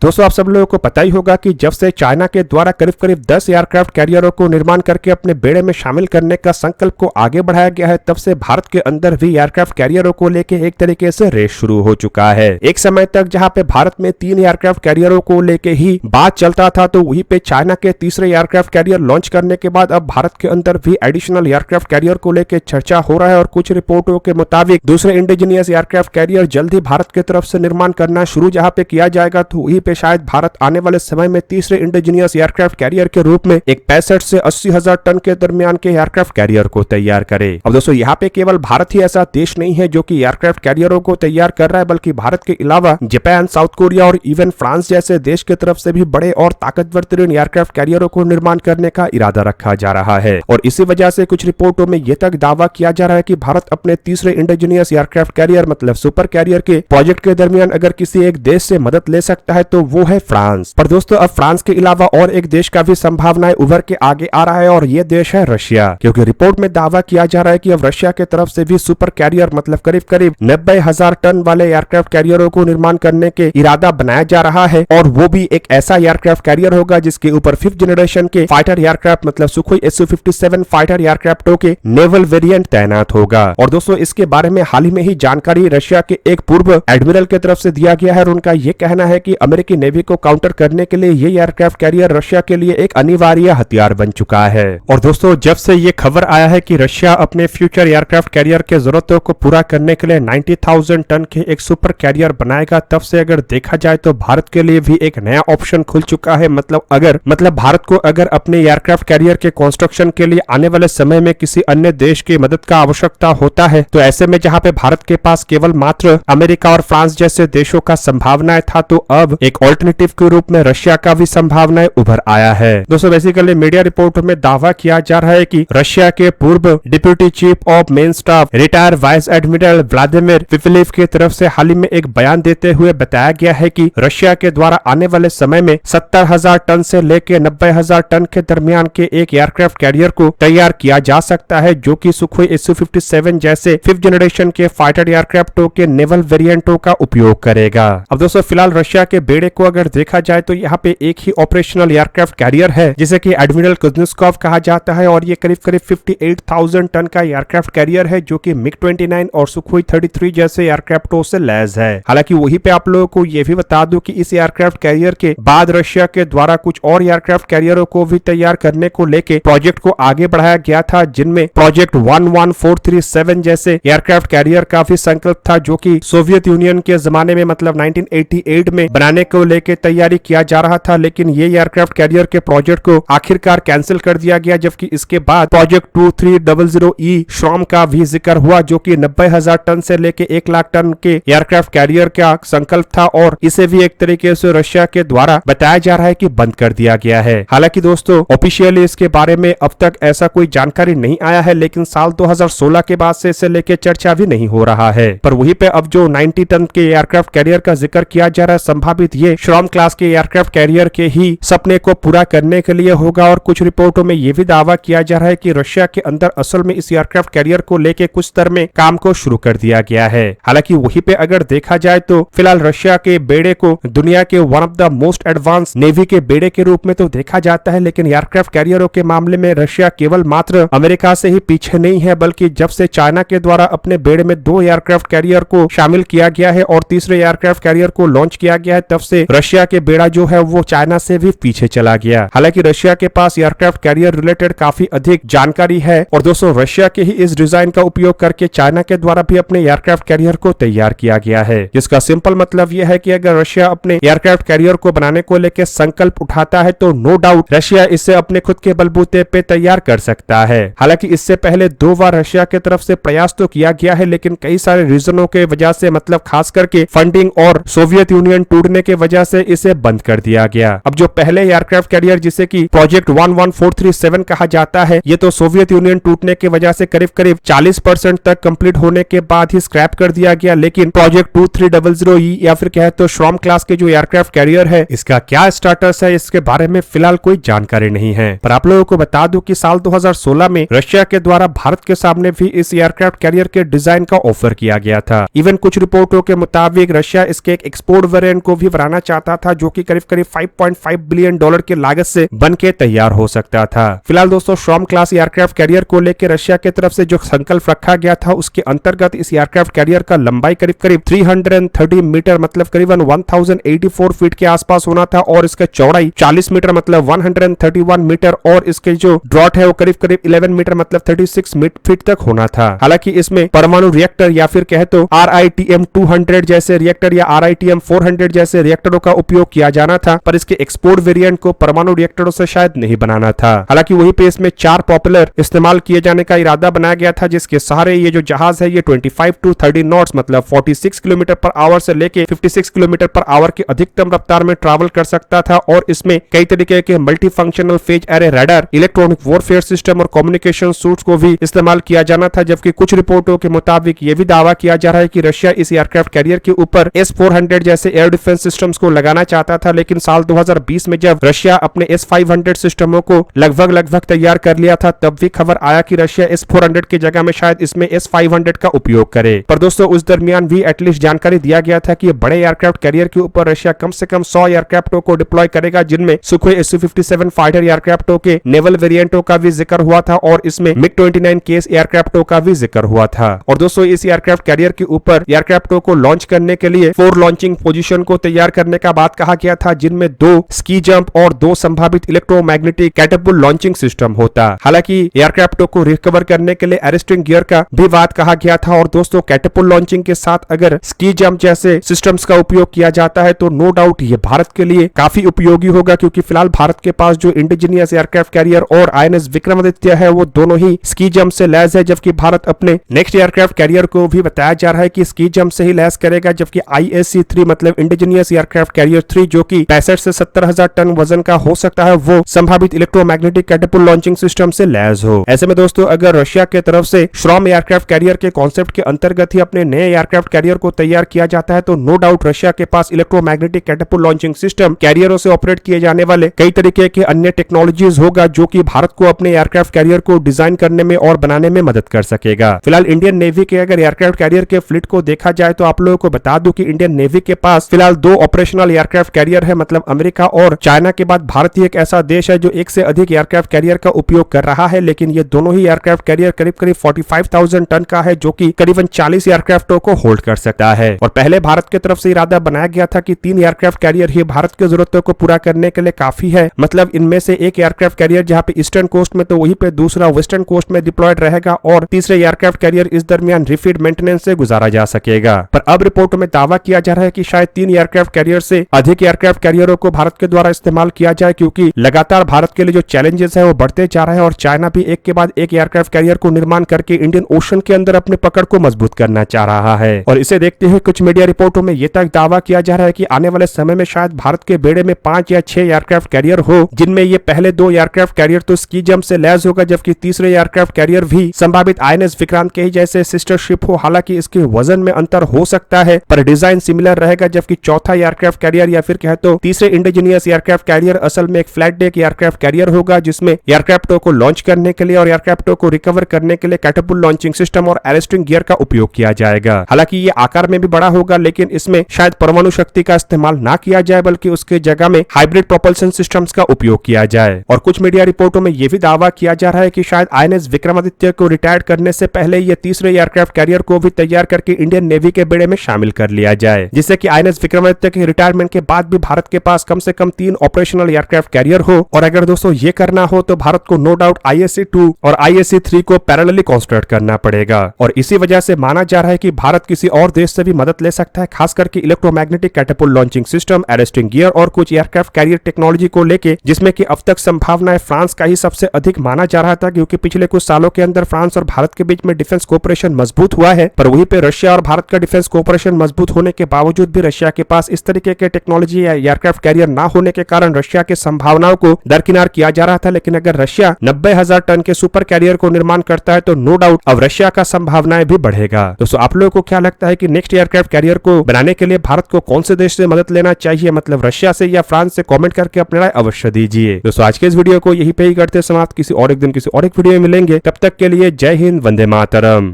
दोस्तों आप सब लोगों को पता ही होगा कि जब से चाइना के द्वारा करीब करीब 10 एयरक्राफ्ट कैरियरों को निर्माण करके अपने बेड़े में शामिल करने का संकल्प को आगे बढ़ाया गया है, तब से भारत के अंदर भी एयरक्राफ्ट कैरियरों को लेके एक तरीके से रेस शुरू हो चुका है। एक समय तक जहां पे भारत में 3 एयरक्राफ्ट कैरियरों को लेके ही बात चलता था, तो वहीं पे चाइना के तीसरे एयरक्राफ्ट कैरियर लॉन्च करने के बाद अब भारत के अंदर भी एडिशनल एयरक्राफ्ट कैरियर को लेकर चर्चा हो रहा है और कुछ रिपोर्टों के मुताबिक दूसरे इंडिजीनियस एयरक्राफ्ट कैरियर जल्द ही भारत की तरफ से निर्माण करना शुरू जहां पे किया जाएगा, तो वहीं पे शायद भारत आने वाले समय में तीसरे इंडिजीनियस एयरक्राफ्ट कैरियर के रूप में एक 65 से 80,000 टन के दरमियान के एयरक्राफ्ट कैरियर को तैयार करे। अब दोस्तों यहाँ पे केवल भारत ही ऐसा देश नहीं है जो कि एयरक्राफ्ट कैरियरों को तैयार कर रहा है, बल्कि भारत के अलावा जापान, साउथ कोरिया और इवन फ्रांस जैसे देश की तरफ से भी बड़े और ताकतवर तरीन एयरक्राफ्ट कैरियरों को निर्माण करने का इरादा रखा जा रहा है। और इसी वजह से कुछ रिपोर्टों में यह तक दावा किया जा रहा है कि भारत अपने तीसरे इंडिजीनियस एयरक्राफ्ट कैरियर मतलब सुपर कैरियर के प्रोजेक्ट के दरमियान अगर किसी एक देश से मदद ले सकता है तो वो है फ्रांस। पर दोस्तों अब फ्रांस के अलावा और एक देश का भी संभावनाएं उभर के आगे आ रहा है और ये देश है रशिया, क्योंकि रिपोर्ट में दावा किया जा रहा है कि अब रशिया की तरफ से भी सुपर कैरियर मतलब करीब करीब 90,000 टन वाले एयरक्राफ्ट कैरियरों को निर्माण करने के इरादा बनाया जा रहा है। और वो भी एक ऐसा एयरक्राफ्ट कैरियर होगा जिसके ऊपर 5th जनरेशन के फाइटर एयरक्राफ्ट मतलब सुखोई Su-57 फाइटर एयरक्राफ्टों के नेवल वेरिएंट तैनात होगा। और दोस्तों इसके बारे में हाल ही में ही जानकारी रशिया के एक पूर्व एडमिरल की तरफ से दिया गया है और उनका ये कहना है कि अमेरिकी नेवी को काउंटर करने के लिए ये एयरक्राफ्ट कैरियर रशिया के लिए एक अनिवार्य हथियार बन चुका है। और दोस्तों जब से ये खबर आया है कि रशिया अपने फ्यूचर एयरक्राफ्ट कैरियर के जरूरतों को पूरा करने के लिए 90,000 टन के एक सुपर कैरियर बनाएगा, तब से अगर देखा जाए तो भारत के लिए भी एक नया ऑप्शन खुल चुका है। मतलब भारत को अगर अपने एयरक्राफ्ट कैरियर के कंस्ट्रक्शन के लिए आने वाले समय में किसी अन्य देश की मदद का आवश्यकता होता है, तो ऐसे में जहां पे भारत के पास केवल मात्र अमेरिका और फ्रांस जैसे देशों का संभावनाएं था, तो अब एक ऑल्टरनेटिव के रूप में रशिया का भी संभावनाएं उभर आया है। दोस्तों बेसिकली मीडिया रिपोर्ट में दावा किया जा रहा है कि रशिया के पूर्व deputy chief of main staff retired vice admiral Vladimir पिफिलिव की तरफ से हाल ही में एक बयान देते हुए बताया गया है कि रशिया के द्वारा आने वाले समय में 70,000 टन से लेकर 90,000 टन के दरमियान के एक एयरक्राफ्ट कैरियर को तैयार किया जा सकता है, जो कि सुखोई Su-57 जैसे 5th जनरेशन के फाइटर एयरक्राफ्टों के नेवल वेरिएंटों का उपयोग करेगा। अब दोस्तों फिलहाल रशिया के बेड़े को अगर देखा जाए तो यहाँ पे एक ही ऑपरेशनल एयरक्राफ्ट कैरियर है जिसे कि एडमिरल कुज्नेत्सोव कहा जाता है, और ये करीब करीब 58,000 टन का एयरक्राफ्ट कैरियर है जो कि MiG-29 और सुखोई 33 जैसे एयरक्राफ्टों से लैस है। हालांकि वहीं पे आप लोगों को ये भी बता दूं कि इस एयरक्राफ्ट कैरियर के बाद रशिया के द्वारा कुछ और एयरक्राफ्ट कैरियरों को भी तैयार करने को लेके प्रोजेक्ट को आगे बढ़ाया गया था, जिनमें प्रोजेक्ट 11437 जैसे एयरक्राफ्ट कैरियर का भी संकल्प था, जो कि सोवियत यूनियन के जमाने में मतलब 1988 में बनाने को लेके तैयारी किया जा रहा था। लेकिन ये एयरक्राफ्ट कैरियर के प्रोजेक्ट को आखिरकार कैंसिल कर दिया गया, जबकि इसके बाद प्रोजेक्ट 2300E श्रॉम का भी जिक्र हुआ, जो कि 90,000 टन से लेके 1 लाख टन के एयरक्राफ्ट कैरियर का संकल्प था, और इसे भी एक तरीके से रशिया के द्वारा बताया जा रहा है कि बंद कर दिया गया है। हालांकि दोस्तों ऑफिशियली इसके बारे में अब तक ऐसा कोई जानकारी नहीं आया है, लेकिन साल 2016 के बाद से इसे लेके चर्चा भी नहीं हो रहा है। पर वहीं पे अब जो 90 टन के एयरक्राफ्ट कैरियर का जिक्र किया जा रहा है, संभावित ये श्रॉम क्लास के एयरक्राफ्ट कैरियर के ही सपने को पूरा करने के लिए होगा। और कुछ रिपोर्टों में यह भी दावा किया जा रहा है कि रशिया के अंदर असल में इस एयरक्राफ्ट कैरियर को लेके कुछ स्तर में काम को शुरू कर दिया गया है। हालांकि वहीं पे अगर देखा जाए तो फिलहाल रशिया के बेड़े को दुनिया के one of the most advance navy के बेड़े के रूप में तो देखा जाता है, लेकिन एयरक्राफ्ट कैरियरों के मामले में रशिया केवल मात्र अमेरिका से ही पीछे नहीं है, बल्कि जब से चाइना के द्वारा अपने बेड़े में 2 एयरक्राफ्ट कैरियर को शामिल किया गया है और तीसरे एयरक्राफ्ट कैरियर को लॉन्च किया गया है, तब से रशिया के बेड़ा जो है वो चाइना से भी पीछे चला गया। हालांकि रशिया के पास एयरक्राफ्ट कैरियर रिलेटेड काफी अधिक जानकारी है, और दोस्तों रशिया के ही इस डिजाइन का उपयोग करके चाइना के द्वारा भी अपने एयरक्राफ्ट कैरियर को तैयार किया गया है, जिसका सिंपल मतलब यह है कि अगर रशिया अपने एयरक्राफ्ट कैरियर को बनाने को लेकर संकल्प उठाता है तो नो डाउट रशिया इसे अपने खुद के बलबूते पे तैयार कर सकता है। हालांकि इससे पहले 2 बार रशिया की तरफ से प्रयास तो किया गया है, लेकिन कई सारे रीजनों के वजह से मतलब खास करके फंडिंग और सोवियत यूनियन टूटने के वजह से इसे बंद कर दिया गया। अब जो पहले एयरक्राफ्ट कैरियर जिसे कि प्रोजेक्ट 11437 कहा जाता है, ये तो सोवियत यूनियन टूटने की वजह से करीब करीब 40% तक कंप्लीट होने के बाद ही स्क्रैप कर दिया गया। लेकिन प्रोजेक्ट 2300E या फिर कहे तो श्रॉम क्लास के जो एयरक्राफ्ट कैरियर है, इसका क्या स्टेटस है इसके बारे में फिलहाल कोई जानकारी नहीं है। पर आप लोगों को बता दूं कि साल 2016 में रशिया के द्वारा भारत के सामने भी इस एयरक्राफ्ट कैरियर के डिजाइन का ऑफर किया गया था। इवन कुछ रिपोर्टों के मुताबिक रशिया इसके एक एक्सपोर्ट वेरिएंट को भी बनाना बनाना चाहता था, जो कि करीब करीब $5.5 बिलियन की लागत से बन के तैयार हो सकता था। फिलहाल दोस्तों शॉर्म क्लास एयरक्राफ्ट कैरियर को लेकर रशिया की तरफ से जो संकल्प रखा गया था, उसके अंतर्गत इस एयरक्राफ्ट कैरियर का लंबाई करीब करीब 330 मीटर मतलब करीबन 1084 फीट के आसपास होना था, और इसका चौड़ाई 40 मीटर मतलब 131 मीटर, और इसके जो ड्रॉट है वो करीब करीब 11 मीटर मतलब 36 फीट तक होना था। हालांकि इसमें परमाणु रिएक्टर या फिर कहे तो RITM 200 जैसे रिएक्टर या RITM 400 जैसे रिएक्टरों का उपयोग किया जाना था, पर इसके एक्सपोर्ट वेरिएंट को परमाणु रिएक्टरों से शायद नहीं बनाना था। हालांकि वहीं पे इसमें 4 पॉपुलर इस्तेमाल किए जाने का इरादा बनाया गया था, जिसके सहारे ये जो जहाज है ये 25 to 30 नॉट्स मतलब 46 किलोमीटर पर आवर से लेके 56 किलोमीटर पर आवर की अधिकतम रफ्तार में ट्रैवल कर सकता था, और इसमें कई तरीके के multi functional phase array radar, electronic warfare system और कम्युनिकेशन सूट्स को भी इस्तेमाल किया जाना था। जबकि कुछ रिपोर्टों के मुताबिक ये भी दावा किया जा रहा है कि रशिया इस एयरक्राफ्ट कैरियर के ऊपर S-400 जैसे एयर डिफेंस सिस्टम्स को लगाना चाहता था, लेकिन साल 2020 में जब रशिया अपने S-500 सिस्टमों को लगभग तैयार कर लिया था, तब भी खबर आया कि रशिया S-400 की जगह में शायद इसमें S-500 का उपयोग करे। पर दोस्तों उस दरमियान भी एटलीस्ट जानकारी दिया गया था कि बड़े एयरक्राफ्ट कैरियर के ऊपर रशिया कम से कम 100 एयरक्राफ्टों को डिप्लॉय करेगा, जिनमें सुखोई Su-57 फाइटर एयरक्राफ्टों के नेवल वेरिएंटों का भी जिक्र हुआ था, और इसमें MiG-29 केस एयरक्राफ्टों का भी जिक्र हुआ था। और दोस्तों इस एयरक्राफ्ट कैरियर के ऊपर एयरक्राफ्टों को लॉन्च करने के लिए 4 लॉन्चिंग पोजीशन को तैयार करने का बात कहा गया था, जिनमें 2 स्की जंप और 2 संभावित इलेक्ट्रोमैग्नेटिक कैटपुल लॉन्चिंग सिस्टम होता। हालांकि एयरक्राफ्टों को रिकवर करने के लिए अरेस्टिंग गियर का भी बात कहा गया था। और दोस्तों कैटपुल लॉन्चिंग के साथ अगर स्की जंप जैसे सिस्टम्स का उपयोग किया जाता है तो नो डाउट ये भारत के लिए काफी उपयोगी होगा, क्योंकि फिलहाल भारत के पास जो इंडिजीनियस एयरक्राफ्ट कैरियर और INS विक्रमादित्य है वो दोनों ही स्की जंप से लैस है, जबकि भारत अपने नेक्स्ट एयरक्राफ्ट कैरियर को भी बताया जा रहा है कि स्की जंप से ही लैस करेगा। जबकि ISC-3 मतलब इंडिजीनियस एयरक्राफ्ट कैरियर 3 जो कि 65 से 70,000 टन वजन का हो सकता है, वो संभावित इलेक्ट्रोमैग्नेटिक कैटपुल लॉन्चिंग सिस्टम से लैस हो। ऐसे में दोस्तों अगर रशिया की तरफ से श्रॉम एयरक्राफ्ट कैरियर के कॉन्सेप्ट के अंतर्गत ही अपने नए एयरक्राफ्ट कैरियर को तैयार किया जाता है, तो नो डाउट रशिया के पास इलेक्ट्रोमैग्नेटिक कैटपुल लॉन्चिंग सिस्टम, कैरियरों से ऑपरेट किए जाने वाले कई तरीके के अन्य टेक्नोलॉजीज होगा, जो कि भारत को अपने एयरक्राफ्ट कैरियर को डिजाइन करने में और बनाने में मदद कर सकेगा। फिलहाल इंडियन नेवी के अगर एयरक्राफ्ट कैरियर के फ्लीट को देखा जाए तो आप लोगों को बता दूं कि इंडियन नेवी के पास फिलहाल 2 ऑपरेशनल एयरक्राफ्ट कैरियर है, मतलब अमेरिका और चाइना के बाद भारत ही एक ऐसा देश है जो एक से अधिक एयरक्राफ्ट कैरियर का उपयोग कर रहा है। लेकिन ये दोनों ही एयरक्राफ्ट कैरियर करीब करीब 45,000 टन का है, जो कि करीबन 40 एयरक्राफ्टों को होल्ड कर सकता है। और पहले भारत की तरफ से इरादा बनाया गया था कि 3 एयरक्राफ्ट कैरियर ही भारत की जरूरतों को पूरा करने के लिए काफी है, मतलब इनमें से एक एयरक्राफ्ट कैरियर जहां पे ईस्टर्न कोस्ट में तो वहीं पे दूसरा वेस्टर्न कोस्ट में डिप्लॉयड रहेगा, और तीसरे एयरक्राफ्ट कैरियर इस दरमियान रिफीड मेंटेनेंस से गुजारा जा सकेगा। पर अब रिपोर्टों में दावा किया जा रहा है कि शायद 3 एयरक्राफ्ट कैरियर से अधिक एयरक्राफ्ट कैरियरों को भारत के द्वारा इस्तेमाल किया जाए, क्योंकि लगातार भारत के लिए जो चैलेंजेस है वो बढ़ते जा रहे हैं, और चाइना भी एक के बाद एक एयरक्राफ्ट कैरियर को निर्माण करके इंडियन ओशन के अंदर अपने पकड़ को मजबूत करना चाह रहा है। और इसे देखते हुए कुछ मीडिया रिपोर्टों में यह तक दावा किया जा रहा है कि आने वाले समय में शायद भारत के बेड़े में 5 या 6 एयरक्राफ्ट कैरियर हो, जिनमें ये पहले 2 एयरक्राफ्ट कैरियर तो स्की जंप से लैस होगा, जबकि तीसरे एयरक्राफ्ट कैरियर भी संभावित INS विक्रांत के ही जैसे सिस्टर शिप हो। हालांकि इसके वजन में अंतर हो सकता है, पर डिजाइन सिमिलर रहेगा। जबकि चौथा एयरक्राफ्ट कैरियर या फिर कहे तो तीसरे इंडिजीनियस एयरक्राफ्ट कैरियर असल में एक फ्लैट डेक एयरक्राफ्ट कैरियर होगा, जिसमें एयरक्राफ्टों को लॉन्च करने के लिए और एयरक्राफ्टों को रिकवर करने के लिए कैटपुल लॉन्चिंग सिस्टम और अरेस्टिंग गियर का उपयोग किया जाएगा। हालांकि ये आकार में भी बड़ा होगा, लेकिन इसमें शायद परमाणु शक्ति का इस्तेमाल ना किया जाए, बल्कि उसके जगह में हाइब्रिड प्रोपल्शन सिस्टम्स का उपयोग किया जाए। और कुछ मीडिया रिपोर्टों में यह भी दावा किया जा रहा है कि शायद INS विक्रमादित्य को रिटायर करने से पहले ये तीसरे एयरक्राफ्ट कैरियर को भी तैयार करके इंडियन नेवी के बेड़े में शामिल कर लिया जाए, जिससे कि INS विक्रमादित्य के रिटायरमेंट के बाद भी भारत के पास कम से कम 3 ऑपरेशनल एयरक्राफ्ट कैरियर हो। और अगर दोस्तों ये करना हो तो भारत को नो डाउट ISC-2 और ISC-3 को पैरेलली कंस्ट्रक्ट करना पड़ेगा। और इसी वजह से माना जा रहा है कि भारत किसी और देश से भी मदद ले सकता है, खास करके electromagnetic catapult launching system, arresting gear और कुछ एयरक्राफ्ट कैरियर टेक्नोलॉजी को लेके, जिसमें कि अब तक संभावनाएं फ्रांस का ही सबसे अधिक माना जा रहा था, क्योंकि पिछले कुछ सालों के अंदर फ्रांस और भारत के बीच में डिफेंस कोऑपरेशन मजबूत हुआ है। पर वहीं पे रशिया और भारत का डिफेंस कोऑपरेशन मजबूत होने के बावजूद भी रशिया के पास इस तरीके के टेक्नोलॉजी या एयरक्राफ्ट कैरियर ना होने के कारण रशिया के संभावनाओं को दरकिनार किया जा रहा था। लेकिन अगर रशिया 90,000 टन के सुपर कैरियर को निर्माण करता है तो नो डाउट अब रशिया का संभावनाएं भी बढ़ेगा। दोस्तों आप लोगों को क्या लगता है कि नेक्स्ट एयरक्राफ्ट कैरियर को बनाने के लिए भारत को कौन से देश से मदद लेना चाहिए, मतलब रशिया से या फ्रांस से? कमेंट करके अपनी राय अवश्य दीजिए। दोस्तों आज के इस वीडियो को यहीं पे ही करते समाप्त, किसी और एक दिन किसी और एक वीडियो में मिलेंगे। तब तक के लिए जय हिंद, वंदे मातरम।